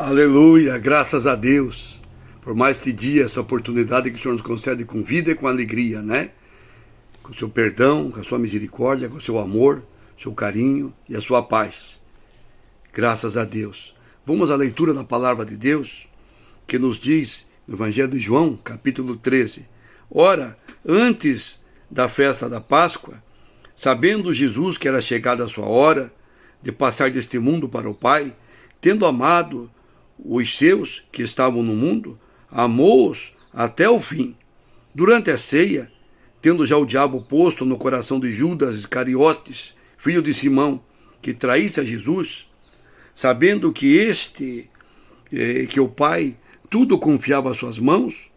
Aleluia, graças a Deus por mais este dia, essa oportunidade que o Senhor nos concede com vida e com alegria, né? Com o seu perdão, com a sua misericórdia, com o seu amor, seu carinho e a sua paz. Graças a Deus. Vamos à leitura da palavra de Deus, que nos diz no Evangelho de João, capítulo 13. Ora, antes da festa da Páscoa, sabendo Jesus que era chegada a sua hora de passar deste mundo para o Pai, tendo amado os seus que estavam no mundo, amou-os até o fim. Durante a ceia, tendo já o diabo posto no coração de Judas Iscariotes, filho de Simão, que traísse a Jesus, sabendo que que o Pai tudo confiava às suas mãos,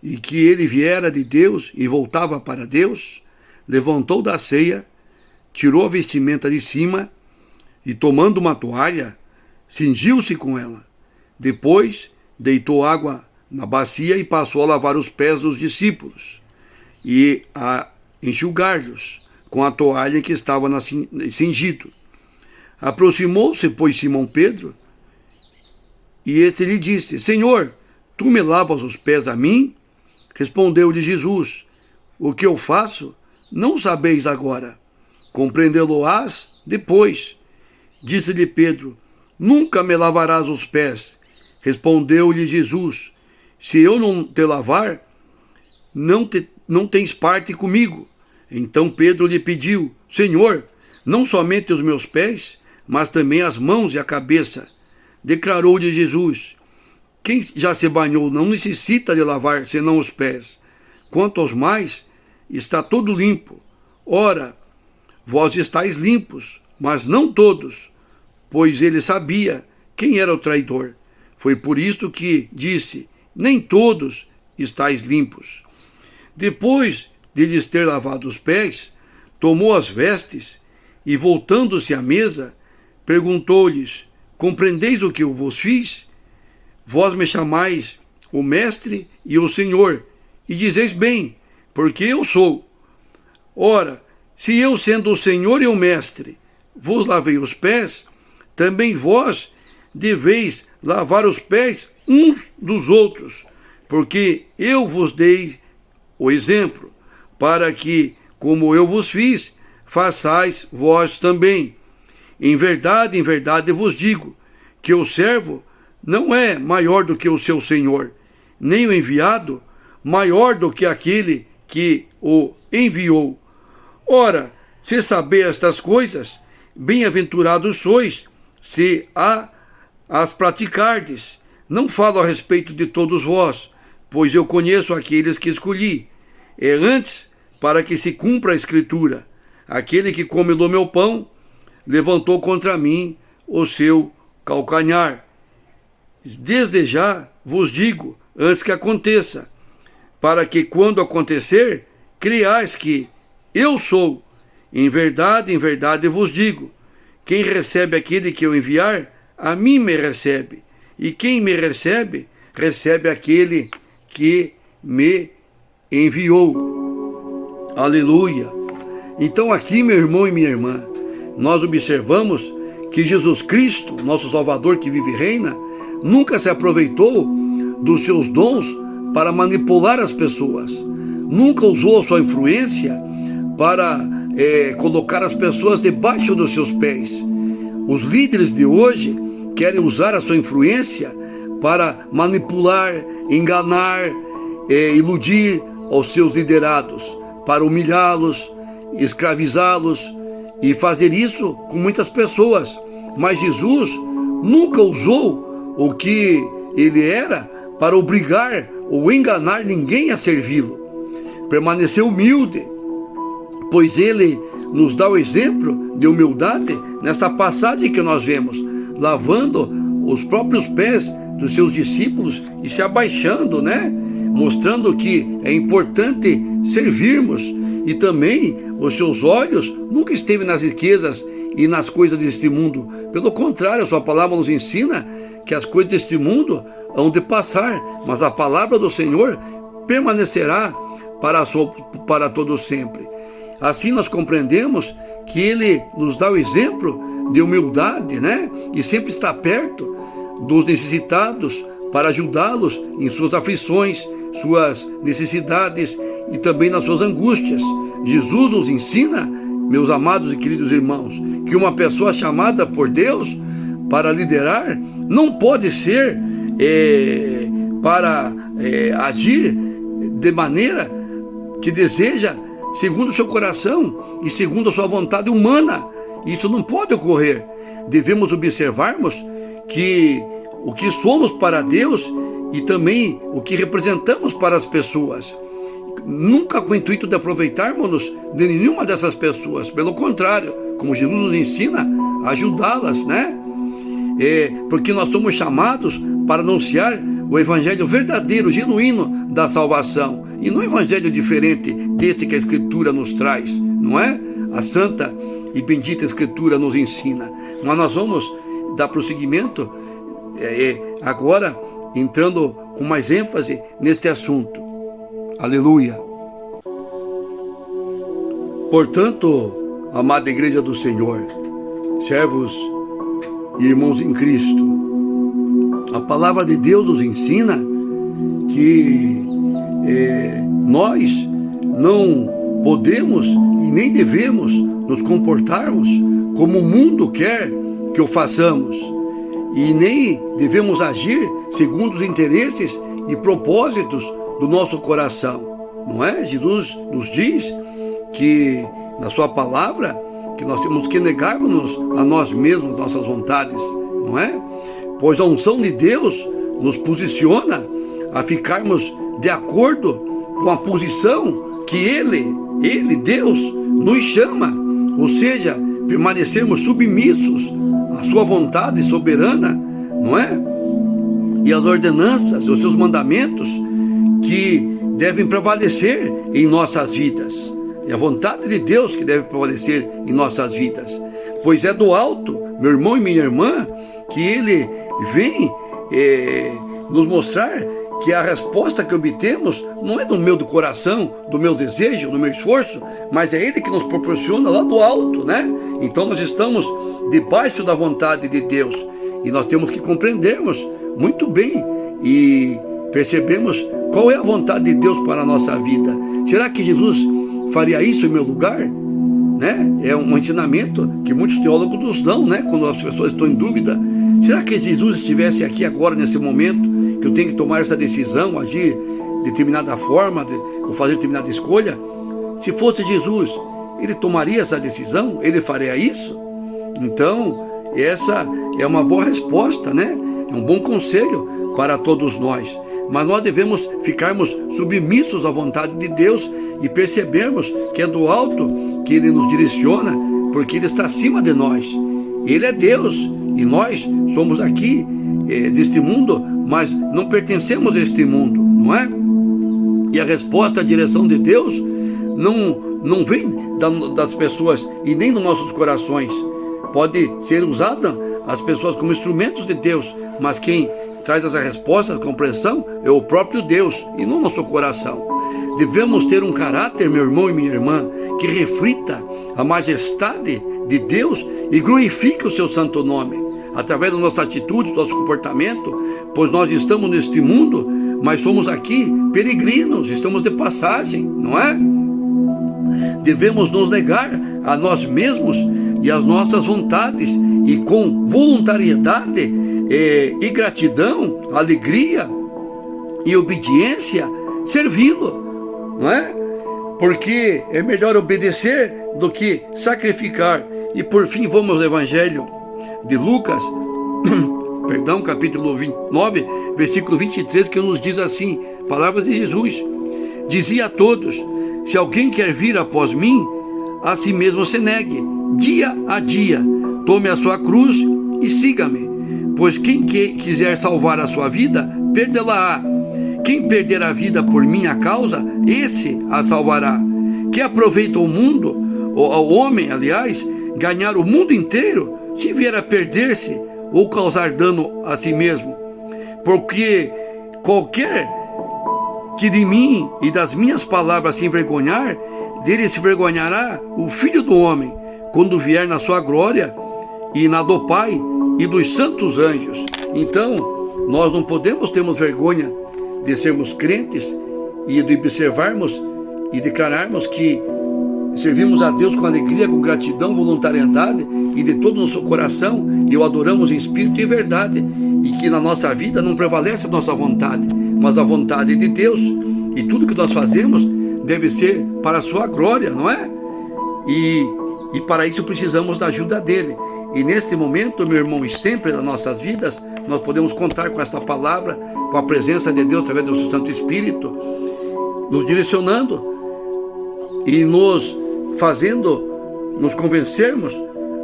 e que ele viera de Deus e voltava para Deus, levantou da ceia, tirou a vestimenta de cima e, tomando uma toalha, cingiu-se com ela. Depois, deitou água na bacia e passou a lavar os pés dos discípulos e a enxugar-lhes com a toalha em que estava cingido. Aproximou-se, pois, Simão Pedro, e este lhe disse: Senhor, tu me lavas os pés a mim? Respondeu-lhe Jesus: o que eu faço, não sabeis agora, compreendê-lo-ás depois. Disse-lhe Pedro: nunca me lavarás os pés. Respondeu-lhe Jesus: se eu não te lavar, não tens parte comigo. Então Pedro lhe pediu: Senhor, não somente os meus pés, mas também as mãos e a cabeça. Declarou-lhe Jesus: quem já se banhou não necessita de lavar senão os pés. Quanto aos mais, está todo limpo. Ora, vós estáis limpos, mas não todos, pois ele sabia quem era o traidor. Foi por isto que disse: nem todos estáis limpos. Depois de lhes ter lavado os pés, tomou as vestes e, voltando-se à mesa, perguntou-lhes: compreendeis o que eu vos fiz? Vós me chamais o Mestre e o Senhor, e dizeis bem, porque eu sou. Ora, se eu, sendo o Senhor e o Mestre, vos lavei os pés, também vós deveis lavar os pés uns dos outros, porque eu vos dei o exemplo, para que, como eu vos fiz, façais vós também. Em verdade vos digo, que o servo não é maior do que o seu senhor, nem o enviado maior do que aquele que o enviou. Ora, se sabeis estas coisas, bem-aventurados sois, se as praticardes. Não falo a respeito de todos vós, pois eu conheço aqueles que escolhi. É antes para que se cumpra a Escritura: aquele que come do meu pão levantou contra mim o seu calcanhar. Desde já vos digo, antes que aconteça, para que quando acontecer, creiais que eu sou. Em verdade vos digo, quem recebe aquele que eu enviar, a mim me recebe. E quem me recebe, recebe aquele que me enviou. Aleluia! Então aqui, meu irmão e minha irmã, nós observamos que Jesus Cristo, nosso Salvador que vive e reina, nunca se aproveitou dos seus dons para manipular as pessoas. Nunca usou a sua influência para colocar as pessoas debaixo dos seus pés. Os líderes de hoje querem usar a sua influência para manipular, enganar, iludir aos seus liderados, para humilhá-los, escravizá-los e fazer isso com muitas pessoas. Mas Jesus nunca usou o que ele era para obrigar ou enganar ninguém a servi-lo. Permaneceu humilde, pois ele nos dá o exemplo de humildade nesta passagem que nós vemos, lavando os próprios pés dos seus discípulos e se abaixando, né? Mostrando que é importante servirmos. E também os seus olhos nunca esteve nas riquezas e nas coisas deste mundo. Pelo contrário, a sua palavra nos ensina que as coisas deste mundo hão de passar, mas a palavra do Senhor permanecerá para todo sempre. Assim nós compreendemos que ele nos dá o exemplo de humildade, né? E sempre está perto dos necessitados para ajudá-los em suas aflições, suas necessidades e também nas suas angústias. Jesus nos ensina, meus amados e queridos irmãos, que uma pessoa chamada por Deus para liderar não pode ser para agir de maneira que deseja, segundo o seu coração e segundo a sua vontade humana. Isso não pode ocorrer. Devemos observarmos que o que somos para Deus e também o que representamos para as pessoas, nunca com o intuito de aproveitarmos-nos de nenhuma dessas pessoas. Pelo contrário, como Jesus nos ensina, ajudá-las, né? Porque nós somos chamados para anunciar o evangelho verdadeiro, genuíno da salvação, e não um evangelho diferente desse que a Escritura nos traz, não é? A santa e bendita Escritura nos ensina. Mas nós vamos dar prosseguimento agora, entrando com mais ênfase neste assunto. Aleluia! Portanto, amada Igreja do Senhor, servos e irmãos em Cristo, a palavra de Deus nos ensina que nós não podemos e nem devemos nos comportarmos como o mundo quer que o façamos, e nem devemos agir segundo os interesses e propósitos do nosso coração, não é? Jesus nos diz que, na sua palavra, que nós temos que negarmos a nós mesmos, nossas vontades, não é? Pois a unção de Deus nos posiciona a ficarmos de acordo com a posição que Ele, Deus, nos chama, ou seja, permanecermos submissos à sua vontade soberana, não é? E as ordenanças, os seus mandamentos que devem prevalecer em nossas vidas. É a vontade de Deus que deve prevalecer em nossas vidas. Pois é do alto, meu irmão e minha irmã, que Ele vem nos mostrar que a resposta que obtemos não é do meu coração, do meu desejo, do meu esforço, mas é Ele que nos proporciona lá do alto, né? Então nós estamos debaixo da vontade de Deus e nós temos que compreendermos muito bem e percebermos qual é a vontade de Deus para a nossa vida. Será que Jesus faria isso em meu lugar? Né? É um ensinamento que muitos teólogos nos dão, né? Quando as pessoas estão em dúvida. Será que Jesus estivesse aqui agora, nesse momento, que eu tenho que tomar essa decisão, agir de determinada forma, ou fazer determinada escolha? Se fosse Jesus, Ele tomaria essa decisão? Ele faria isso? Então, essa é uma boa resposta, né? É um bom conselho para todos nós. Mas nós devemos ficarmos submissos à vontade de Deus e percebermos que é do alto que Ele nos direciona, porque Ele está acima de nós. Ele é Deus e nós somos aqui deste mundo, mas não pertencemos a este mundo, não é? E a resposta à direção de Deus não vem das pessoas e nem dos nossos corações. Pode ser usada as pessoas como instrumentos de Deus, mas quem traz essa resposta, a compreensão, é o próprio Deus e não nosso coração. Devemos ter um caráter, meu irmão e minha irmã, que reflita a majestade de Deus e glorifique o seu santo nome, através da nossa atitude, do nosso comportamento, pois nós estamos neste mundo, mas somos aqui peregrinos, estamos de passagem, não é? Devemos nos negar a nós mesmos e as nossas vontades, e com voluntariedade e gratidão, alegria e obediência, servi-lo, não é? Porque é melhor obedecer do que sacrificar. E por fim, vamos ao Evangelho de Lucas, capítulo 29, versículo 23, que nos diz assim, palavras de Jesus: dizia a todos: se alguém quer vir após mim, a si mesmo se negue, dia a dia, tome a sua cruz e siga-me. Pois quem quiser salvar a sua vida, perdê-la-á. Quem perder a vida por minha causa, esse a salvará. Que aproveita o mundo, o homem, aliás, ganhar o mundo inteiro, se vier a perder-se ou causar dano a si mesmo? Porque qualquer que de mim e das minhas palavras se envergonhar, dele se envergonhará o Filho do Homem, quando vier na sua glória e na do Pai e dos santos anjos. Então, nós não podemos termos vergonha de sermos crentes e de observarmos e declararmos que servimos a Deus com alegria, com gratidão, voluntariedade e de todo o nosso coração, e o adoramos em espírito e verdade, e que na nossa vida não prevalece a nossa vontade, mas a vontade de Deus, e tudo que nós fazemos deve ser para a sua glória, não é? E para isso precisamos da ajuda dele. E neste momento, meu irmão, e sempre nas nossas vidas, nós podemos contar com esta palavra, com a presença de Deus através do seu Santo Espírito, nos direcionando e nos fazendo nos convencermos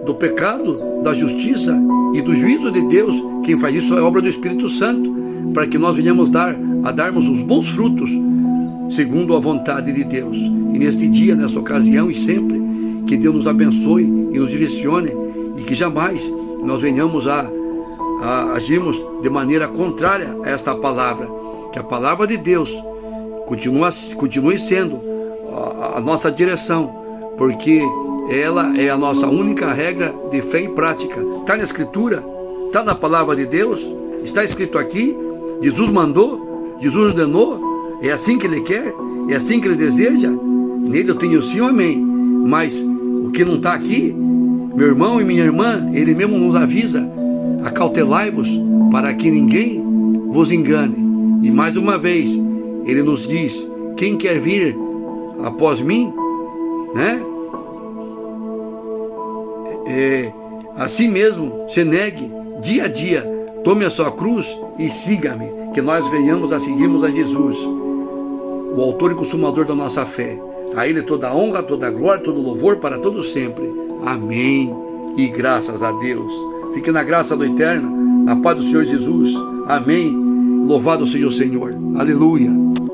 do pecado, da justiça e do juízo de Deus. Quem faz isso é a obra do Espírito Santo, para que nós venhamos a darmos os bons frutos segundo a vontade de Deus. E neste dia, nesta ocasião e sempre, que Deus nos abençoe e nos direcione, e que jamais nós venhamos a agirmos de maneira contrária a esta palavra, que a palavra de Deus continue sendo a nossa direção, porque ela é a nossa única regra de fé e prática. Está na Escritura, está na palavra de Deus, está escrito aqui, Jesus mandou, Jesus ordenou, é assim que Ele quer, é assim que Ele deseja, nele eu tenho sim ou amém. Mas o que não está aqui, meu irmão e minha irmã, Ele mesmo nos avisa: acautelai-vos para que ninguém vos engane. E mais uma vez, Ele nos diz: quem quer vir após mim, né? Assim mesmo, se negue dia a dia, tome a sua cruz e siga-me, que nós venhamos a seguirmos a Jesus, o autor e consumador da nossa fé. A Ele toda a honra, toda a glória, todo o louvor para todo sempre. Amém. E graças a Deus. Fique na graça do Eterno, na paz do Senhor Jesus. Amém. Louvado seja o Senhor. Aleluia.